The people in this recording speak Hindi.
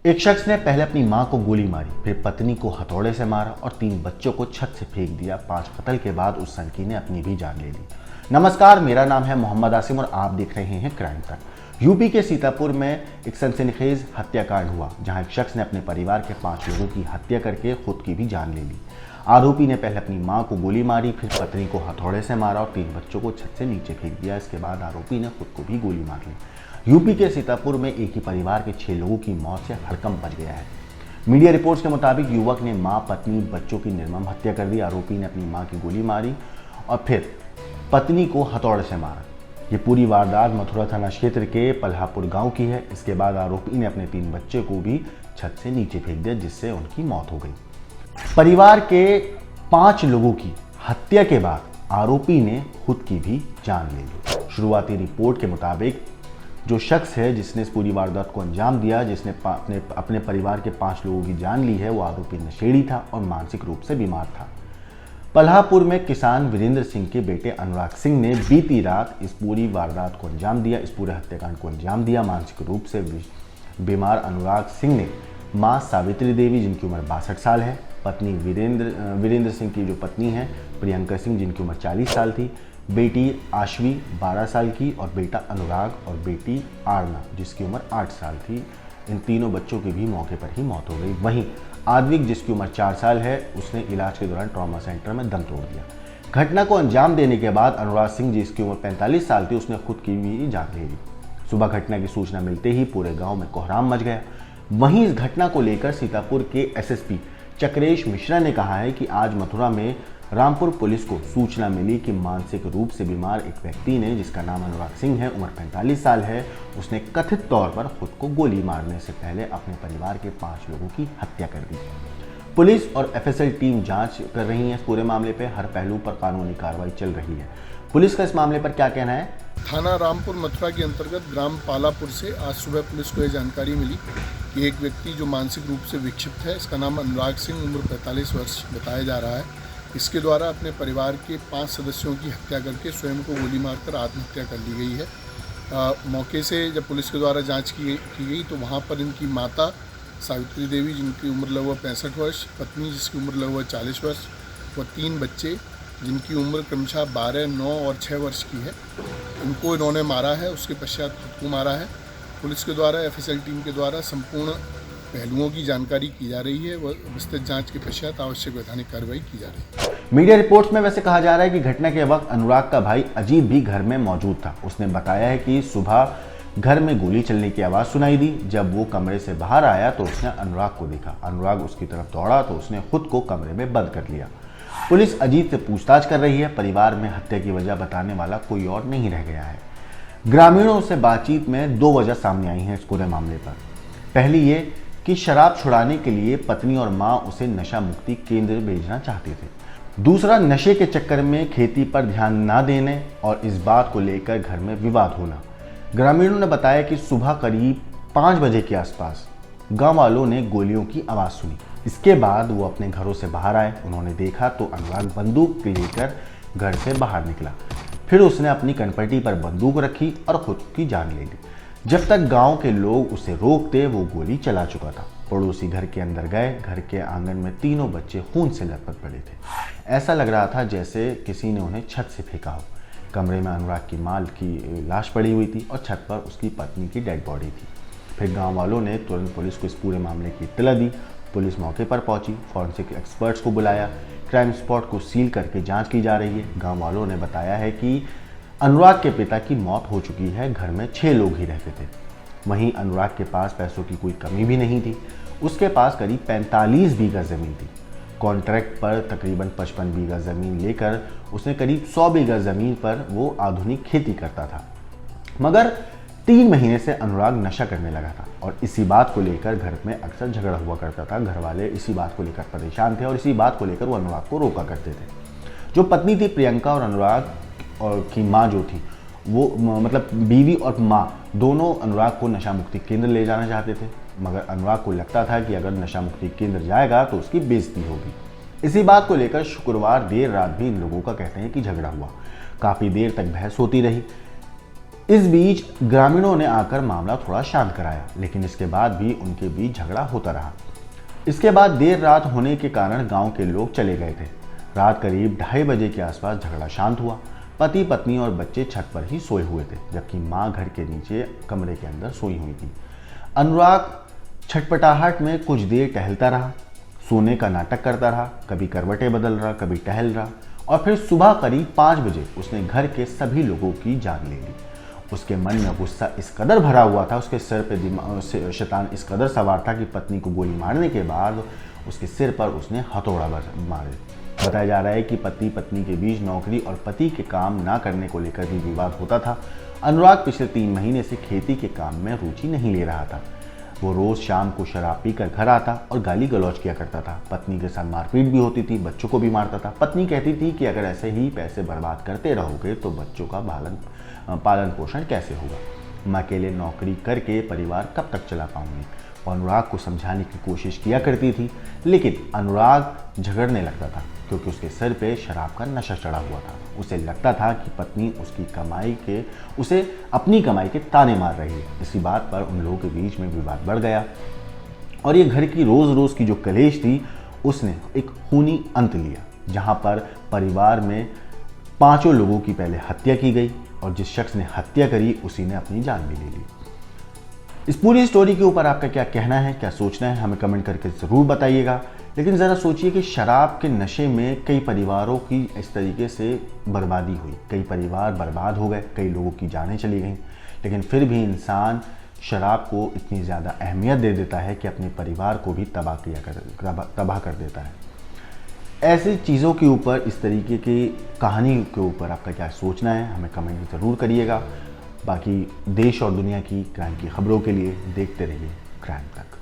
एक शख्स ने पहले अपनी मां को गोली मारी, फिर पत्नी को हथौड़े से मारा और 3 बच्चों को छत से फेंक दिया। 5 कत्ल के बाद उस सनकी ने अपनी भी जान ले ली। नमस्कार, मेरा नाम है मोहम्मद आसिम और आप देख रहे हैं क्राइम तक। यूपी के सीतापुर में एक सनसनीखेज हत्याकांड हुआ, जहां एक शख्स ने अपने परिवार के 5 लोगों की हत्या करके खुद की भी जान ले ली। आरोपी ने पहले अपनी मां को गोली मारी, फिर पत्नी को हथौड़े से मारा और 3 बच्चों को छत से नीचे फेंक दिया। इसके बाद आरोपी ने खुद को भी गोली मार ली। यूपी के सीतापुर में एक ही परिवार के 6 लोगों की मौत से हड़कंप मच गया है। मीडिया रिपोर्ट्स के मुताबिक युवक ने मां, पत्नी, बच्चों की निर्मम हत्या कर दी। आरोपी ने अपनी मां की गोली मारी और फिर पत्नी को हथौड़े से मारा। ये पूरी वारदात मथुरा थाना क्षेत्र के पल्हापुर गांव की है। इसके बाद आरोपी ने अपने 3 बच्चे को भी छत से नीचे फेंक दिया, जिससे उनकी मौत हो गई। परिवार के 5 लोगों की हत्या के बाद आरोपी ने खुद की भी जान ले ली। शुरुआती रिपोर्ट के मुताबिक जो शख्स है जिसने इस पूरी वारदात को अंजाम दिया, जिसने अपने परिवार के 5 लोगों की जान ली है, वो आरोपी नशेड़ी था और मानसिक रूप से बीमार था। पल्हापुर में किसान वीरेंद्र सिंह के बेटे अनुराग सिंह ने बीती रात इस पूरी वारदात को अंजाम दिया, इस पूरे हत्याकांड को अंजाम दिया। मानसिक रूप से बीमार अनुराग सिंह ने मां सावित्री देवी, जिनकी उम्र 62 साल है, पत्नी वीरेंद्र सिंह की जो पत्नी है प्रियंका सिंह, जिनकी उम्र 40 साल थी, बेटी आशवी 12 साल की और बेटा अनुराग और बेटी आरना, जिसकी उम्र 8 साल थी। इन तीनों बच्चों की भी मौके पर ही मौत हो गई। वहीं आद्विक, जिसकी उम्र 4 साल है, उसने इलाज के दौरान ट्रॉमा सेंटर में दम तोड़ दिया। घटना को अंजाम देने के बाद अनुराग सिंह, जिसकी उम्र 45 साल थी, उसने खुद की भी जान ले ली। सुबह घटना की सूचना मिलते ही पूरे गाँव में कोहराम मच गया। वहीं इस घटना को लेकर सीतापुर के एसएसपी चक्रेश मिश्रा ने कहा है कि आज मथुरा में रामपुर पुलिस को सूचना मिली कि मानसिक रूप से बीमार एक व्यक्ति ने, जिसका नाम अनुराग सिंह है, उम्र 45 साल है, उसने कथित तौर पर खुद को गोली मारने से पहले अपने परिवार के 5 लोगों की हत्या कर दी। पुलिस और एफएसएल टीम जांच कर रही है। इस पूरे मामले पर हर पहलू पर कानूनी कार्रवाई चल रही है। पुलिस का इस मामले पर क्या कहना है? थाना रामपुर मथुरा के अंतर्गत ग्राम पालापुर से आज सुबह पुलिस को यह जानकारी मिली कि एक व्यक्ति जो मानसिक रूप से विक्षिप्त है, इसका नाम अनुराग सिंह, उम्र 45 वर्ष बताया जा रहा है, इसके द्वारा अपने परिवार के 5 सदस्यों की हत्या करके स्वयं को गोली मारकर आत्महत्या कर ली गई है। मौके से जब पुलिस के द्वारा जांच की गई तो वहां पर इनकी माता सावित्री देवी, जिनकी उम्र लगभग 65 वर्ष, पत्नी जिसकी उम्र लगभग 40 वर्ष व 3 बच्चे जिनकी उम्र क्रमशः 12, 9 और 6 वर्ष की है, इनको इन्होंने मारा है। उसके पश्चात खुद को मारा है। पुलिस के द्वारा एफएसएल टीम के द्वारा संपूर्ण पहलुओं की जानकारी की जा रही है व विस्तृत जांच के पश्चात आवश्यक वैधानिक कार्रवाई की जा रही है। मीडिया रिपोर्ट्स में वैसे कहा जा रहा है कि घटना के वक्त अनुराग का भाई अजीत भी घर में मौजूद था। उसने बताया है कि सुबह घर में गोली चलने की आवाज़ सुनाई दी। जब वो कमरे से बाहर आया तो उसने अनुराग को देखा। अनुराग उसकी तरफ दौड़ा तो उसने खुद को कमरे में बंद कर लिया। पुलिस अजीत से पूछताछ कर रही है। परिवार में हत्या की वजह बताने वाला कोई और नहीं रह गया है। ग्रामीणों से बातचीत में 2 वजह सामने आई हैं इस पूरे मामले पर। पहली ये कि शराब छुड़ाने के लिए पत्नी और मां उसे नशा मुक्ति केंद्र भेजना चाहते थे। दूसरा, नशे के चक्कर में खेती पर ध्यान ना देने और इस बात को लेकर घर में विवाद होना। ग्रामीणों ने बताया कि सुबह करीब 5 बजे के आसपास गांव वालों ने गोलियों की आवाज़ सुनी। इसके बाद वो अपने घरों से बाहर आए। उन्होंने देखा तो अनुराग बंदूक लेकर घर से बाहर निकला। फिर उसने अपनी कनपटी पर बंदूक रखी और खुद की जान ले ली। जब तक गांव के लोग उसे रोकते, वो गोली चला चुका था। पड़ोसी घर के अंदर गए। घर के आंगन में तीनों बच्चे खून से लथपथ पड़े थे। ऐसा लग रहा था जैसे किसी ने उन्हें छत से फेंका हो। कमरे में अनुराग की मां की लाश पड़ी हुई थी और छत पर उसकी पत्नी की डेड बॉडी थी। फिर गाँव वालों ने तुरंत पुलिस को इस पूरे मामले की इत्तला दी। पुलिस मौके पर पहुंची, फॉरेंसिक एक्सपर्ट्स को बुलाया, क्राइम स्पॉट को सील करके जांच की जा रही है। गांव वालों ने बताया है कि अनुराग के पिता की मौत हो चुकी है। घर में 6 लोग ही रहते थे। वहीं अनुराग के पास पैसों की कोई कमी भी नहीं थी। उसके पास करीब 45 बीघा ज़मीन थी। कॉन्ट्रैक्ट पर तकरीबन 55 बीघा ज़मीन लेकर उसने करीब 100 बीघा ज़मीन पर वो आधुनिक खेती करता था। मगर 3 महीने से अनुराग नशा करने लगा था और इसी बात को लेकर घर में अक्सर झगड़ा हुआ करता था। घर वाले इसी बात को लेकर परेशान थे और इसी बात को लेकर वो अनुराग को रोका करते थे। जो पत्नी थी प्रियंका और अनुराग और की माँ जो थी, वो मतलब बीवी और माँ दोनों अनुराग को नशा मुक्ति केंद्र ले जाना चाहते थे। मगर अनुराग को लगता था कि अगर नशा मुक्ति केंद्र जाएगा तो उसकी बेइज्जती होगी। इसी बात को लेकर शुक्रवार देर रात भी इन लोगों का कहते हैं कि झगड़ा हुआ। काफ़ी देर तक बहस होती रही। इस बीच ग्रामीणों ने आकर मामला थोड़ा शांत कराया, लेकिन इसके बाद भी उनके बीच झगड़ा होता रहा। इसके बाद देर रात होने के कारण गांव के लोग चले गए थे। रात करीब 2:30 बजे के आसपास झगड़ा शांत हुआ। पति पत्नी और बच्चे छत पर ही सोए हुए थे, जबकि मां घर के नीचे कमरे के अंदर सोई हुई थी। अनुराग छटपटाहट में कुछ देर टहलता रहा, सोने का नाटक करता रहा, कभी करवटें बदल रहा, कभी टहल रहा, और फिर सुबह करीब 5 बजे उसने घर के सभी लोगों की जान ले ली। उसके मन में गुस्सा इस कदर भरा हुआ था, उसके सिर पे शैतान इस कदर सवार था कि पत्नी को गोली मारने के बाद उसके सिर पर उसने हथौड़ा मारे। बताया जा रहा है कि पति पत्नी के बीच नौकरी और पति के काम ना करने को लेकर भी विवाद होता था। अनुराग पिछले 3 महीने से खेती के काम में रुचि नहीं ले रहा था। वो रोज शाम को शराब पीकर घर आता और गाली गलौज किया करता था। पत्नी के साथ मारपीट भी होती थी, बच्चों को भी मारता था। पत्नी कहती थी कि अगर ऐसे ही पैसे बर्बाद करते रहोगे तो बच्चों का पालन पोषण कैसे होगा, मैं अकेले नौकरी करके परिवार कब तक चला पाऊंगी। और अनुराग को समझाने की कोशिश किया करती थी, लेकिन अनुराग झगड़ने लगता था क्योंकि उसके सिर पे शराब का नशा चढ़ा हुआ था। उसे लगता था कि पत्नी उसे अपनी कमाई के ताने मार रही है। इसी बात पर उन लोगों के बीच में विवाद बढ़ गया और ये घर की रोज रोज की जो कलेश थी उसने एक खूनी अंत लिया, जहां पर परिवार में 5 लोगों की पहले हत्या की गई और जिस शख्स ने हत्या करी उसी ने अपनी जान भी ले ली। इस पूरी स्टोरी के ऊपर आपका क्या कहना है, क्या सोचना है, हमें कमेंट करके ज़रूर बताइएगा। लेकिन ज़रा सोचिए कि शराब के नशे में कई परिवारों की इस तरीके से बर्बादी हुई, कई परिवार बर्बाद हो गए, कई लोगों की जानें चली गईं, लेकिन फिर भी इंसान शराब को इतनी ज़्यादा अहमियत दे देता है कि अपने परिवार को भी तबाह कर देता है। ऐसी चीज़ों के ऊपर, इस तरीके की कहानी के ऊपर आपका क्या सोचना है, हमें कमेंट में ज़रूर करिएगा। बाकी देश और दुनिया की क्राइम की खबरों के लिए देखते रहिए क्राइम तक।